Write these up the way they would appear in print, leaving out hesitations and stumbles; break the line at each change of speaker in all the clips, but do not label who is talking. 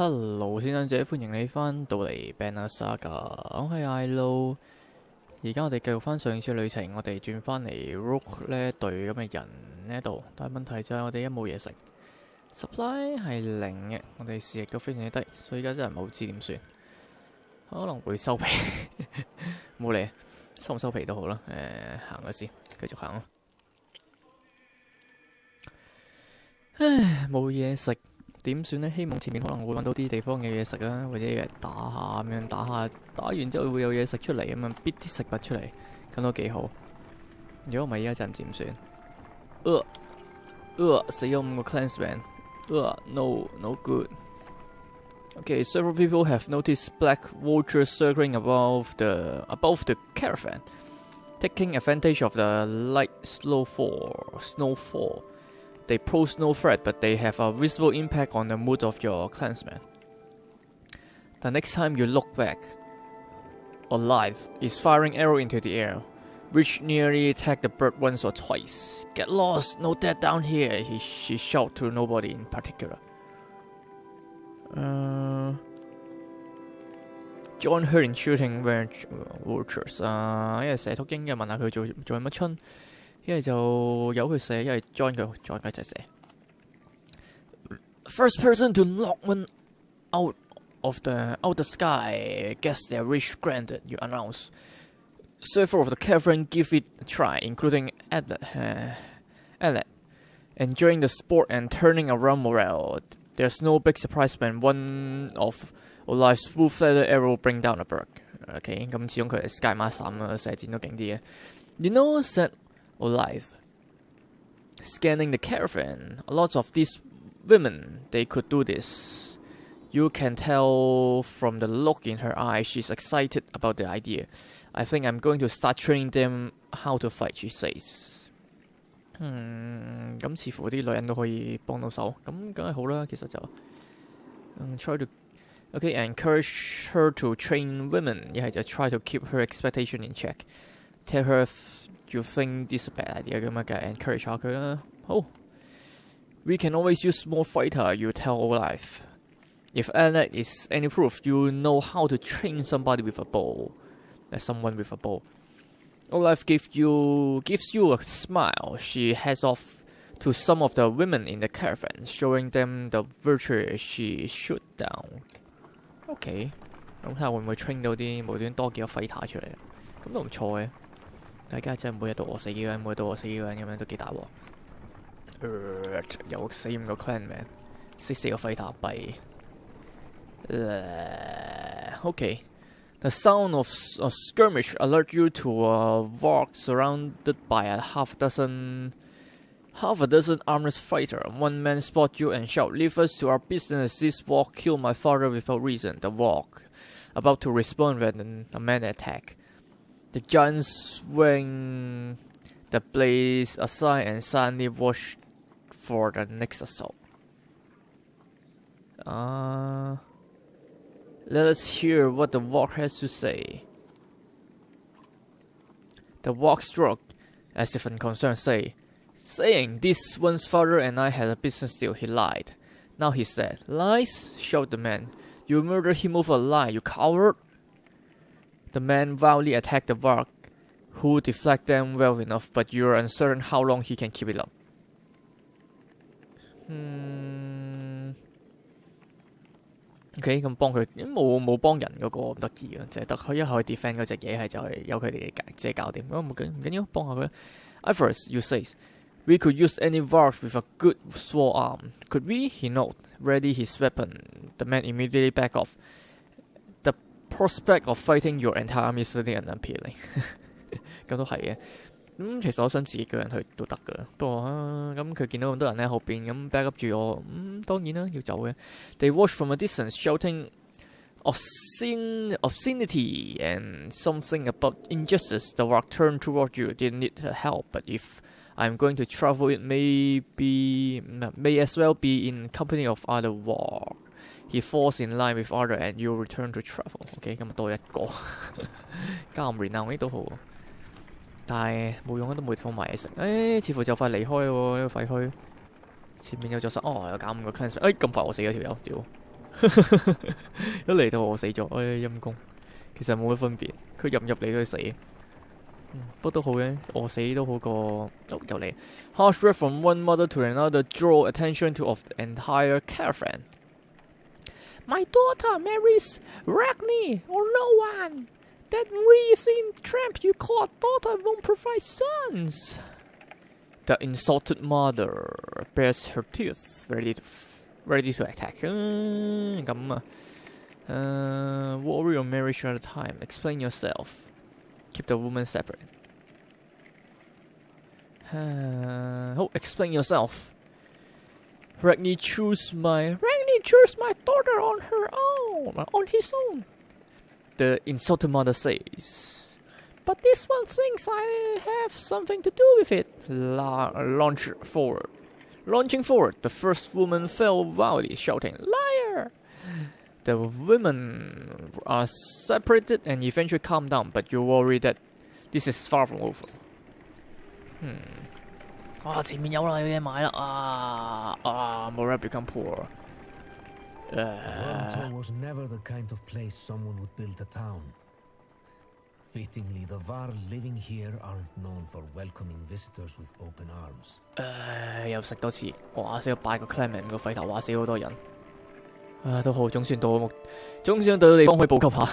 Hello， 先生姐，歡迎你翻到嚟 Banner Saga， 我係艾路。而家我哋繼續翻上次旅程，我哋轉翻嚟 Rook 呢隊咁嘅人呢度，但係問題就係我哋一冇嘢食 ，supply 係零嘅，我哋視力都非常之低，所以而家真係唔好知點算，可能會收皮，冇理，收唔收皮都好啦。行咗先，繼續行咯。唉，冇嘢食。點算呢？希望前面可能會揾到啲地方嘅嘢食啦，或者打下咁樣，打完之後會有嘢食出嚟咁樣，逼啲食物出嚟，咁都幾好。如果唔係，依家真係唔知點算。死咗5個 clansman。No good. Okay, several people have noticed black vultures circling above the caravan, taking advantage of the light snowfall. They pose no threat, but they have a visible impact on the mood of your clansmen. The next time you look back, alive is firing arrow into the air, which nearly attacked the bird once or twice. Get lost, no dead down here, she shouted to nobody in particular. Join her in shooting vultures. 因為蛇禿鷹嘅問下佢做乜春。一係就由佢射，一係 join 佢，再繼續射。First person to knock one out of the sky gets their wish granted, you announce. Several of the caravan give it a try, including Alec, enjoying the sport and turning around morale. There's no big surprise when one of Olive's full feather arrow bring down a bird. OK， 咁始終佢係 Sky Master 啦，射箭都勁啲嘅。You know, said Olive, scanning the caravan. A lot of these women, they could do this. You can tell from the look in her eye she's excited about the idea. I think I'm going to start training them how to fight, she says. 咁似乎啲女人都可以幫到手，咁梗係好啦。其實就try to encourage her to train women， 一係就 try to keep her expectation in check. Tell her you think this is a bad idea 咁樣嘅 encourage 下佢啦。好 ，We can always use more fighter. You tell Olaf. If Alec is any proof, you know how to train somebody with a bow. Someone with a bow. Olaf gives you a smile. She heads off to some of the women in the caravan, showing them the virtue she shoot down. OK， 咁睇下會唔會 train 到啲無端多幾個 fighter 出嚟，咁都唔錯嘅。大家真係每日都餓死幾個人，每日都餓死幾個人咁樣都幾大鑊。有死5個 clanman， 4個廢塔幣。OK， the sound of a skirmish alert you to a walk surrounded by half a dozen armed fighter. One man spot you and shout, "Leave us to our business. This walk killed my father without reason." The walk about to respond when a man attack.The giants swing the blades aside and silently watch for the next assault. Let us hear what the walk has to say. The walk struck, as if unconcerned, saying, "This one's father and I had a business deal. He lied. Now he's dead." "Lies?" shouted the man. "You murdered him over a lie, you coward!" The man wildly attacked the warg, who deflect them well enough, but you're uncertain how long he can keep it up. OK， 咁幫佢冇幫人嗰個唔得意嘅，就係得佢一可以 defend 嗰隻嘢係就係由佢哋自己搞掂。唔緊要，幫下佢。First, you say, "We could use any warg with a good sword arm. Could we?" He nodded, ready his weapon. The man immediately backed off.The prospect of fighting your entire army is certainly unappealing 咁都係嘅。其實我想自己一個人去都得㗎，不過咁佢見到咁多人喺後邊咁 back up 住我，當然啦要走嘅。They watch from a distance, shouting obscenity and something about injustice. The warg turned toward you. Didn't need help, but if I'm going to travel, it may as well be in company of other warg.He falls in line with order and you return to travel. OK， 咁多一個加唔 renown 呢都好，但係冇用啊，都冇地方買嘢食。似乎就快離開喎呢個廢墟。前面有座山，有搞5個 clansman。咁快我死咗條友，屌！一嚟到我死咗，陰公。其實冇乜分別，佢入唔入嚟都係死。不過都好嘅，餓死都好過又嚟。Harsh word from one mother to another draw attention to of the entire caravan. My daughter marries Ragni or no one. That wreathed tramp you called daughter won't provide sons. The insulted mother bares her teeth, ready to attack. 咁啊。Warrior marriage at a time. Explain yourself. Keep the woman separate. Explain yourself. Ragni chose my daughter on his own. The insulted mother says. But this one thinks I have something to do with it. Launching forward, the first woman fell wildly, shouting, "Liar!" The women are separated and eventually calm down, but you worry that this is far from over. 前面有啦，有嘢買啦！Morale become poor.
Toronto was never the kind of place someone would build a town. Fittingly, the Var living here aren't known for welcoming visitors with open arms.
又食多次，哇！死咗8個 clan 個廢頭，話死好多人。都好，總算到地方可以補給下。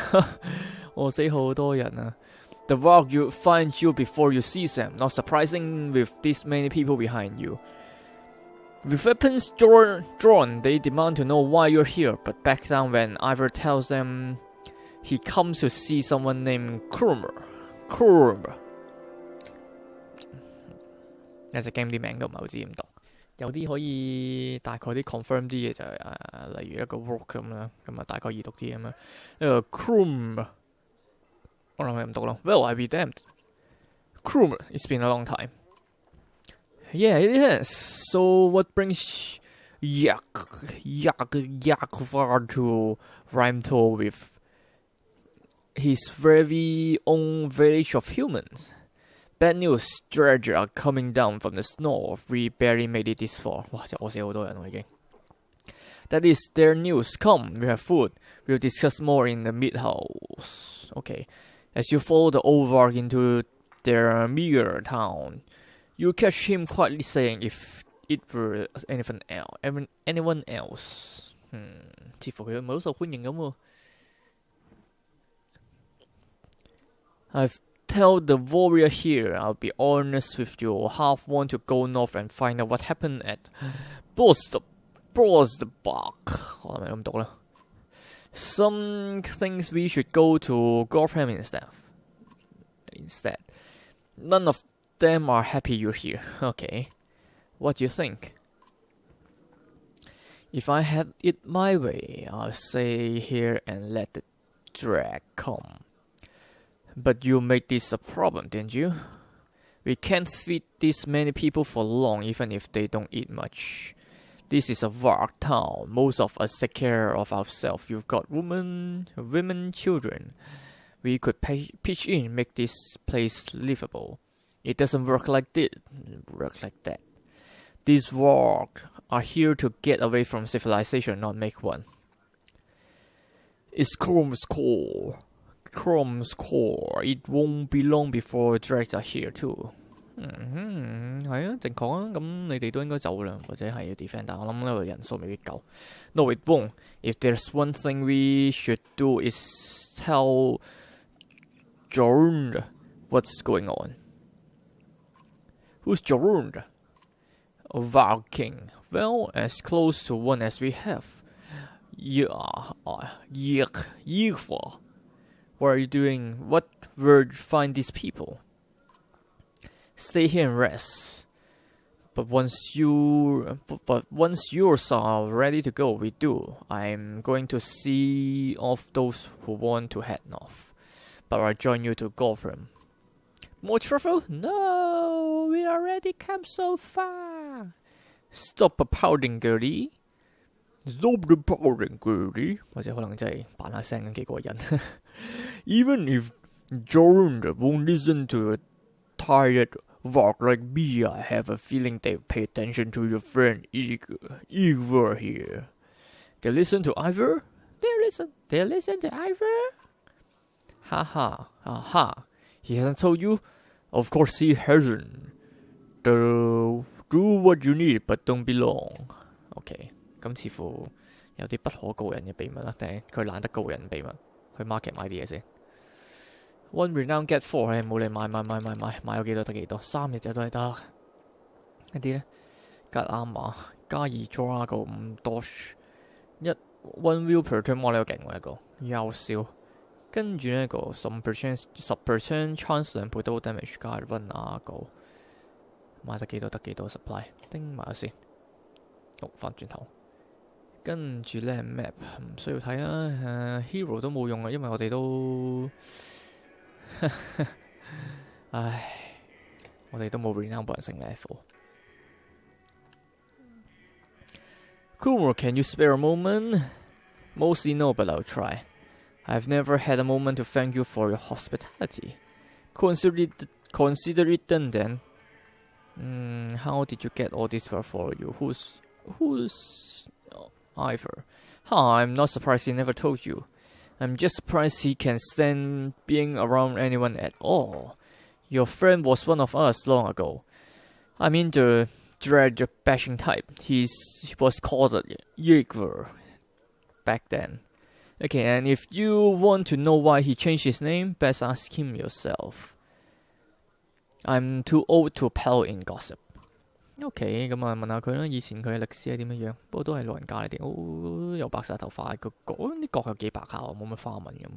餓死好多人啊！ The Varg you find you before you see them. Not surprising with this many people behind you. With weapons drawn, they demand to know why you're here, but back down when Ivor tells them he comes to see someone named Krumer. 有隻 game 啲名都唔係好知點讀。有啲可以大概啲 confirm 啲嘅就係例如一個 work 咁啦，咁大概易讀啲咁樣。一個 Krumer。我諗係咁讀咯。Well, I be damned. Krumer, it's been a long time. Yeah, it has. So what brings Yakvar to Rhymetal with his very own village of humans? Bad news, dredger are coming down from the north. We barely made it this far. 哇！真係餓死好多人喎已經。That is their news. Come, we have food. We'll discuss more in the mid-house. Okay. As you follow the old Varg into their meager town, you catch him quietly saying if it were anyone else. 似乎佢唔係好受歡迎咁喎。I've tell the warrior here, I'll be honest with you, half want to go north and find out what happened at Brosdbach. Some things we should go to Gorham instead. None of them are happy you're here. Okay. What do you think? If I had it my way, I'll stay here and let the drag come. But you made this a problem, didn't you? We can't feed this many people for long, even if they don't eat much. This is a Varg town. Most of us take care of ourselves. You've got women, children. We could pitch in, make this place livable. It doesn't work like that. These Varg are here to get away from civilization, not make one. It's Chrom's core. It won't be long before drags are here too. 係啊，正確啊。咁你哋都應該走啦，或者係要 defend， 但我諗呢個人數未必夠。No, it won't. If there's one thing we should do is tell Jorund what's going on. Who's Jorund? A Varg king. Well, as close to one as we have. Yigfa. What are you doing? What word find these people? Stay here and rest. But once yours are ready to go, we do. I'm going to see off those who want to head north. But I'll join you to Gotham. More trouble? No, we already come so far. Stop pouting, girlie. Stop pouting, girlie. 或者可能真係扮下聲咁幾過癮。Even if Jorund won't listen to a tired Varg like me, I have a feeling they'll pay attention to your friend Igor here. They listen to Ivor? They listen to Ivor? Haha, aha. He hasn't told you? Of course he hasn't. Do what you need, but don't be long. OK， 咁似乎有啲不可告人嘅秘密啦，定係佢懶得告人秘密？去 market 買啲嘢先。One renown get 4，冇理買有幾多得幾多，3日就都係得。一啲咧，格亞馬加2 Drago 5 Dodge 1 wheel per turn， 我呢個勁喎一個，優少。跟住呢一個10% chance 2倍都 damage 加 run 個，買得幾多得幾多 supply， 叮埋咗先。好，翻轉頭。跟住咧 map 唔需要睇啦，hero 都冇用啊，因為我哋都，唉，我哋都冇 renown 本人升 level。Kumar, can you spare a moment? Mostly no, but I'll try. I've never had a moment to thank you for your hospitality. Consider it done then. How did you get all this for you? Who's Ivor? I'm not surprised he never told you. I'm just surprised he can stand being around anyone at all. Your friend was one of us long ago. I mean the dread bashing type. He was called a Ygor back then. Okay, and if you want to know why he changed his name, best ask him yourself. I'm too old to pal in gossip. OK， 咁啊問下佢啦，以前佢嘅歷史係點樣？不過都係老人家嚟啲，有白曬頭髮，個啲角有幾白下，冇乜花紋咁。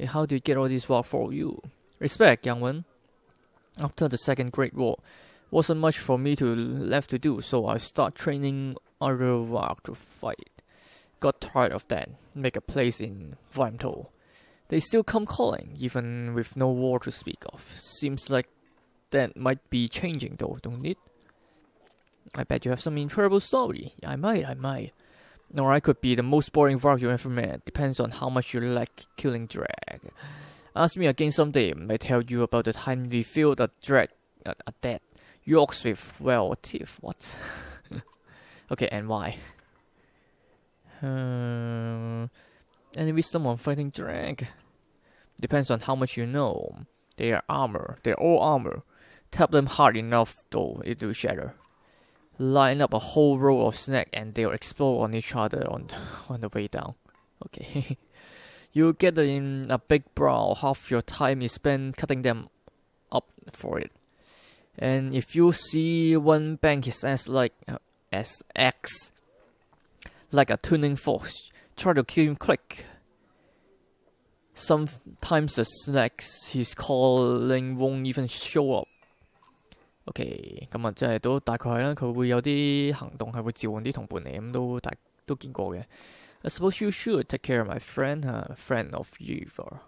How do you get all this work for you? Respect, young one. After the Second Great War, wasn't much for me left to do, so I start training other work to fight. Got tired of that. Make a place in Vimto. They still come calling, even with no war to speak of. Seems like that might be changing though, don't it? I bet you have some incredible story. I might. Or I could be the most boring varg you ever met. Depends on how much you like killing drag. Ask me again someday. I tell you about the time we filled a dead Yorks with, well, teeth. What? Okay, and why? Any wisdom on fighting drag? Depends on how much you know. They are armor. They're all armor. Tap them hard enough, though, it will shatter. Line up a whole row of snacks and they'll explode on each other on the way down. Okay. You get in a big brawl. Half your time is spent cutting them up for it. And if you see one bang his ass like a tuning fork, try to kill him quick. Sometimes the snacks he's calling won't even show up. OK， 咁啊，即係都大概係啦。佢會有啲行動係會召喚啲同伴嚟，咁都見過嘅。I suppose you should take care of my friend, friend of Ygor.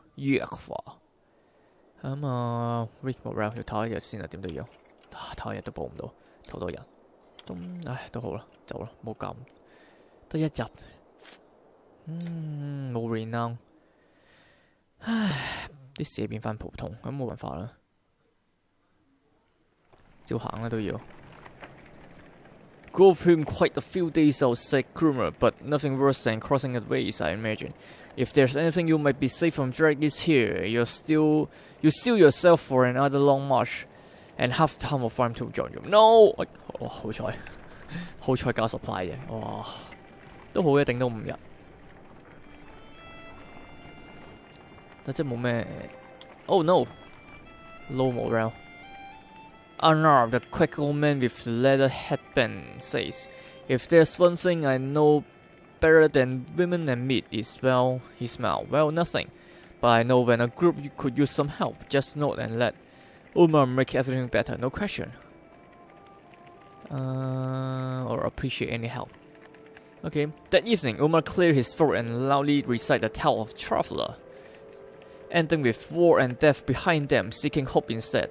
咁啊 ，Rick Morale 要唞一日先啊，點都要。唞一日都報唔到，唞多日。咁唉，都好啦，走啦，冇咁。得一日。冇 renown。唉，啲事變翻普通，咁冇辦法啦。照行啦都要。Drove him quite a few days outside Krummer, but nothing worse than crossing his ways, I imagine. If there's anything you might be safe from drag is here. You steel yourself for another long march, and half the time will farm to join you. No! 哇，好彩加 supply 嘅，哇，都好嘅，頂到5日。但即係冇咩。Oh no! Low morale. Unarmed, the quick old man with the leather headband says, "If there's one thing I know better than women and meat is, well," he smiled, "well, nothing. But I know when a group could use some help. Just note and let Umar make everything better, no question. Or appreciate any help." Okay. That evening, Umar cleared his throat and loudly recited the tale of Traveler, ending with war and death behind them, seeking hope instead.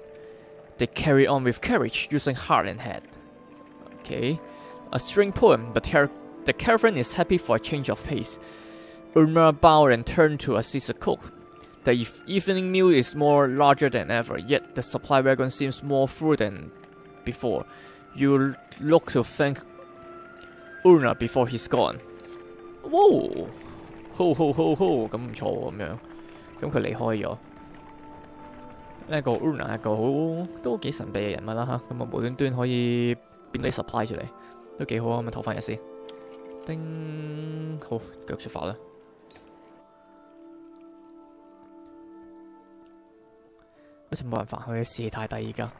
They carry on with courage, using heart and head. Okay. A string poem, but the caravan is happy for a change of pace. Umar bowed and turned to assist the cook. The evening meal is more larger than ever, yet the supply wagon seems more full than before. You look to thank Urna before he's gone. 哇！好咁唔錯喎，咁樣。咁佢離開咗。呢個 Una 一個都幾神秘嘅人物啦嚇，咁啊無端端可以變啲 supply 出嚟，都幾好啊！咁啊投翻入先。叮，好，繼續出發啦。好似冇辦法，佢嘅士氣太低而家。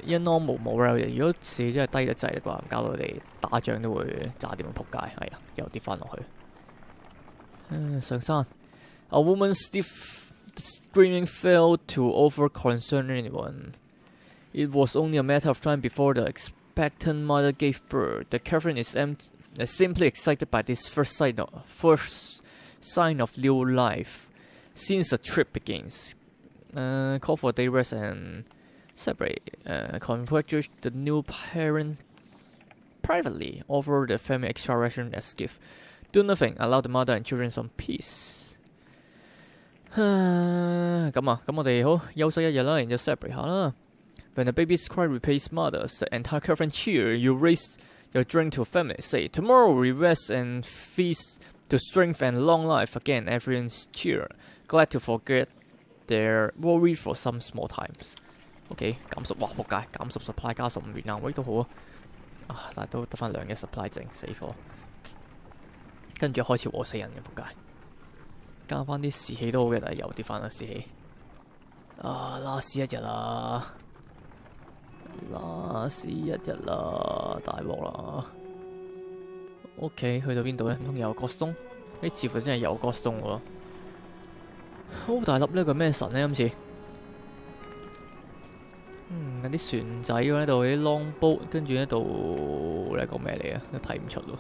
一 normal 冇啦，如果士氣真係低得滯嘅話，搞到你打仗都會炸掂到仆街。係啊，又跌翻落去。上山 ，A woman screaming failed to over-concern anyone. It was only a matter of time before the expectant mother gave birth. The caravan is simply excited by this first sign of new life since the trip begins. Call for a day rest and celebrate. Congratulate the new parent privately. Offer the family extra ration as gift. Do nothing. Allow the mother and children some peace. 咁我哋好休息一日啦，然之後 celebrate 下啦。When the baby's cry replaces mothers, the entire caravan cheer. You raise your drink to family. Say, tomorrow we rest and feast to strength and long life. Again, everyone's cheer. Glad to forget their worry for some small times. OK， 減10，哇仆街，減10 supply 加15元硬位都好啊。但係都得翻2嘅 supply 剩，死火。跟住開始餓死人嘅仆街。加翻啲士氣都好嘅，但係又跌翻啦士氣。last 一日啦，last 一日啦，大鑊啦。OK， 去到邊度咧？唔通又Goston？似乎真係有Goston喎。好大粒呢個咩神咧？今次，有啲船仔喎呢度，啲 longboat， 跟住呢度呢個咩嚟啊？都睇唔出喎。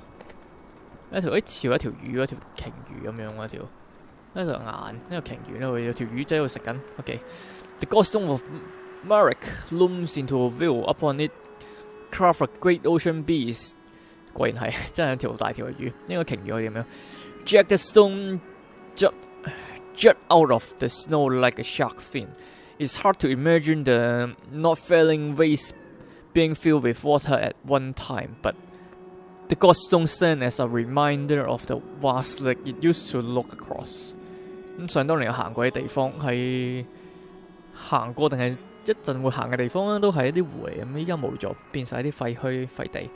一條魚，一條鯨魚咁樣喎，一條。呢條眼，呢個鯨魚呢度有條魚仔喺度食緊。OK，The Goston of Marek looms into view. Upon it, craft a great ocean beast. 果然係真係一條大條嘅魚。呢個鯨魚可以點樣 ？Jagged stone jut out of the snow like a shark fin. It's hard to imagine the not failing waves being filled with water at one time, but the Goston stand as a reminder of the vast lake it used to look across. 咁想當年有行過嘅地方係行過定係一陣會行嘅地方咧，都係一啲湖嚟咁，依家冇咗，變晒啲廢墟廢地。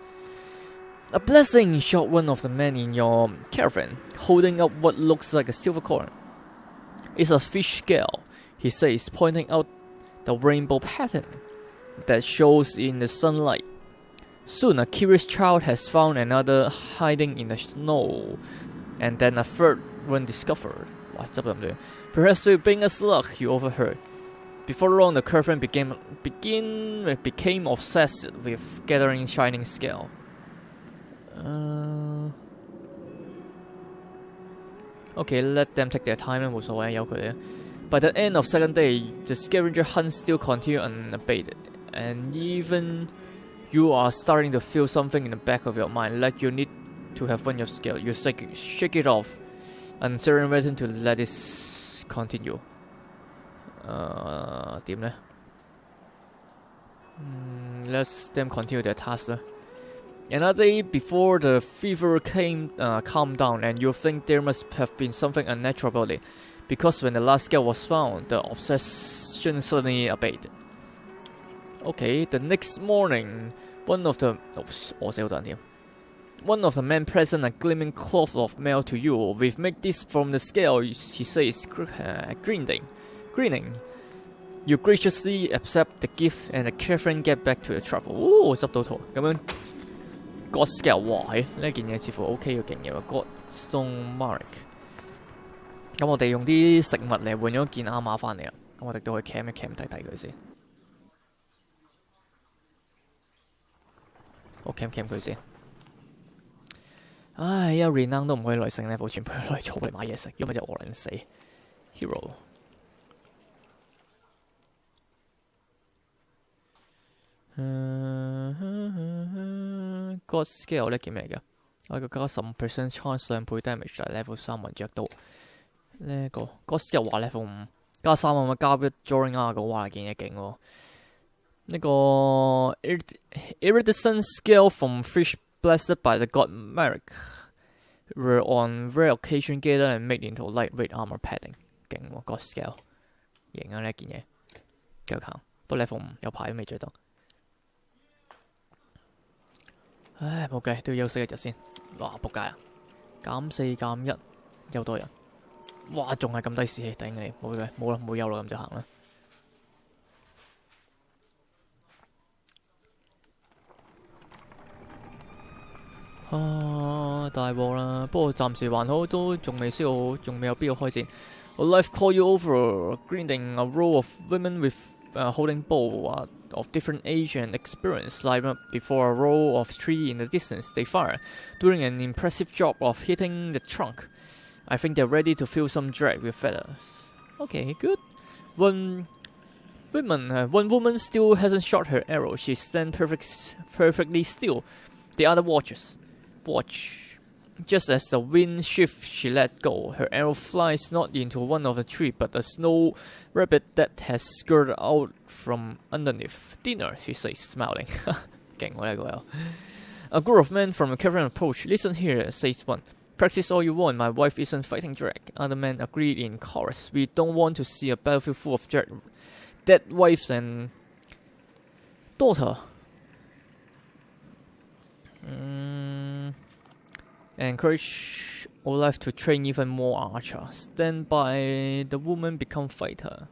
A blessing, shot one of the men in your caravan, holding up what looks like a silver coin. It's a fish scale, he says, pointing out the rainbow pattern that shows in the sunlight. Soon a curious child has found another hiding in the snow, and then a third one discovered. 哇，執得唔對。Perhaps through being a slug, you overheard. Before long, the caravan became obsessed with gathering shining scale. Okay, let them take their time 啦，冇所謂，由佢哋。By the end of second day, the scavenger hunt still continued unabated, and even you are starting to feel something in the back of your mind, like you need to have won your scale. You shake it off, uncertain to let it continue. 點呢？Let them continue their task 啦。Another day before the fever calmed down, and you think there must have been something unnatural about it, because when the last scale was found, the obsession suddenly abated. Okay, the next morning, one of the men present a gleaming cloth of mail to you. We've made this from the scale, he says, grinning. You graciously accept the gift, and the caravan get back to the travel. 執到圖咁樣。God scale 哇，呢件嘢似乎 OK 嘅勁嘢喎 ，Godstone Marek。咁我哋用啲食物嚟換咗件啱碼翻嚟啦。咁我哋都去 cam 一 cam 睇睇佢先。好 cam 佢先。唉，一 renown 都唔可以嚟升 level， 全部攞嚟儲嚟買嘢食，如果咪就餓撚死。Hero。God scale 呢件咩嚟㗎？我個加15% chance 2倍 damage 就係 level 3揾着到呢個 God scale 話 level 5加3啊嘛，加一 drawing 啊個哇件嘢勁喎。呢個 iridescent scale from fish blessed by the god Marek were on rare occasion gathered and made into lightweight armor padding。勁喎，個 scale 型啊呢件嘢，繼續行。不過 level 5有排都未追到。唉，冇計，都要休息一日先。哇，仆街啊！減4減1，又多人。哇，仲係咁低士氣，頂你！冇嘅，冇啦，冇憂啦，咁就行啦。啊，大鑊啦！不過暫時還好，都仲未有必要開戰。A life call you over, greeting a row of women with holding bow of different age and experience line up before a row of trees in the distance. They fire, doing an impressive job of hitting the trunk. I think they're ready to fill some drag with feathers. Okay, good. One woman still hasn't shot her arrow. She stands perfectly still. The other watches. Watch. Just as the wind shifts, she let go. Her arrow flies not into one of the trees, but a snow rabbit that has skirted out from underneath. Dinner, she says, smiling. 勁喎呢個又。A group of men from a caravan approach. Listen here, says one. Practice all you want. My wife isn't fighting drag. Other men agreed in chorus. We don't want to see a battlefield full of dead wives and daughter. Encourage Olaf to train even more archers. Stand by the woman, become fighter.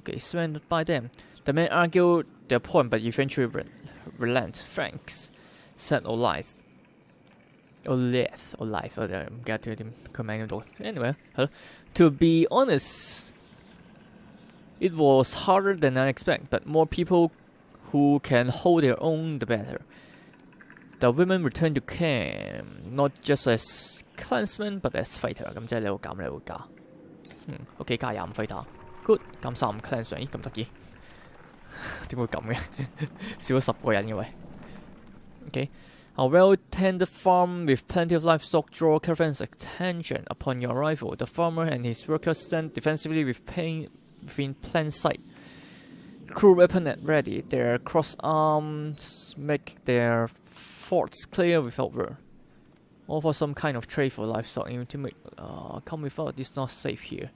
Okay, stand by them. The men argued their point, but eventually relent. Thanks, said Olaf. Olaf,我哋唔記得咗點佢名度。Anyway， 係咯。To be honest, it was harder than I expected, but more people who can hold their own, the better. The women returned to camp, not just as clansmen, but as fighter. 咁即係你會減，你會加。OK， 加25 fighter。Good， 減35 clansmen。咦，咁得意？點會咁嘅？少咗10個人嘅喂。OK。A well-tended farm with plenty of livestock draw caravans' attention. Upon your arrival, the farmer and his workers stand defensively within plain sight. Crew weapon at ready. Their crossed arms make their forts clear without word. Offer some kind of trade for livestock. Intimate. Come without. It's not safe here.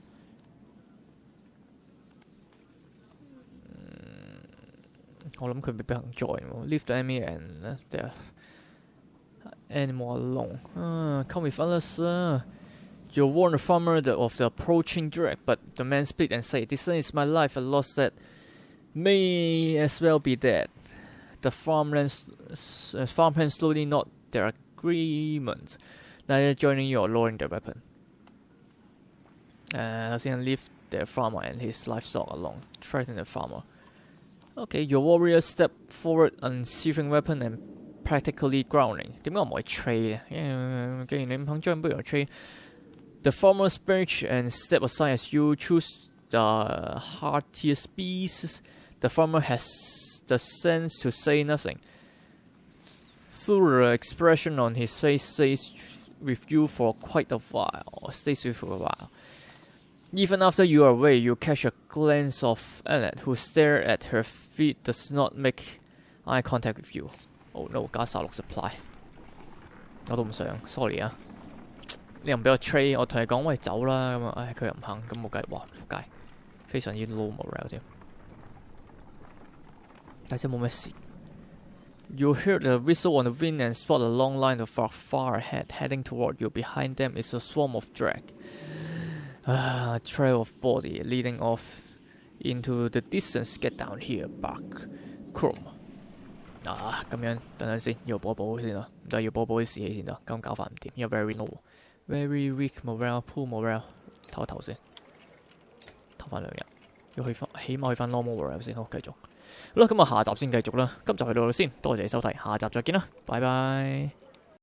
I think he may join. Leave the enemy and their animal alone. Come with us. You warn the farmer of the approaching drag, but the men split and say, "This is my life. I lost that. May as well be dead." The farmhands slowly nod their agreement, neither joining you or lowering their weapon. Leave their farmer and his livestock alone, threaten the farmer. Okay, your warriors step forward, unsheathing weapon and practically grounding. 點解我唔可以 trade 嘅？既然你唔肯將，不如我 trade. The farmer spirits and step aside as you choose the heartiest beasts. The farmer has the sense to say nothing. Through the expression on his face stays with you for quite a while. Even after you are away, you catch a glance of Annette, who stare at her feet, does not make eye contact with you. Oh no， 加36 supply， 我都唔想 ，sorry 啊！你又唔俾我 trade， 我同你講喂走啦咁啊，唉佢又唔肯，咁冇計，哇仆街，非常之 low morale 添。但真冇咩事。You hear the whistle on the wind and spot a long line of far ahead, heading toward you. Behind them is a swarm of drag. A trail of body leading off into the distance. Get down here, Buck. Chrome. 咁樣等陣先，要補一補先啦，唔得要補一補啲士氣先得，咁搞法唔掂，因為 very low，very weak morale，poor morale， 唞一唞先，唞翻2日，要去翻，起碼去翻 normal morale 先，好繼續。好啦，咁啊下集先繼續啦，今集去到度先，多謝收睇，下集再見啦，拜拜。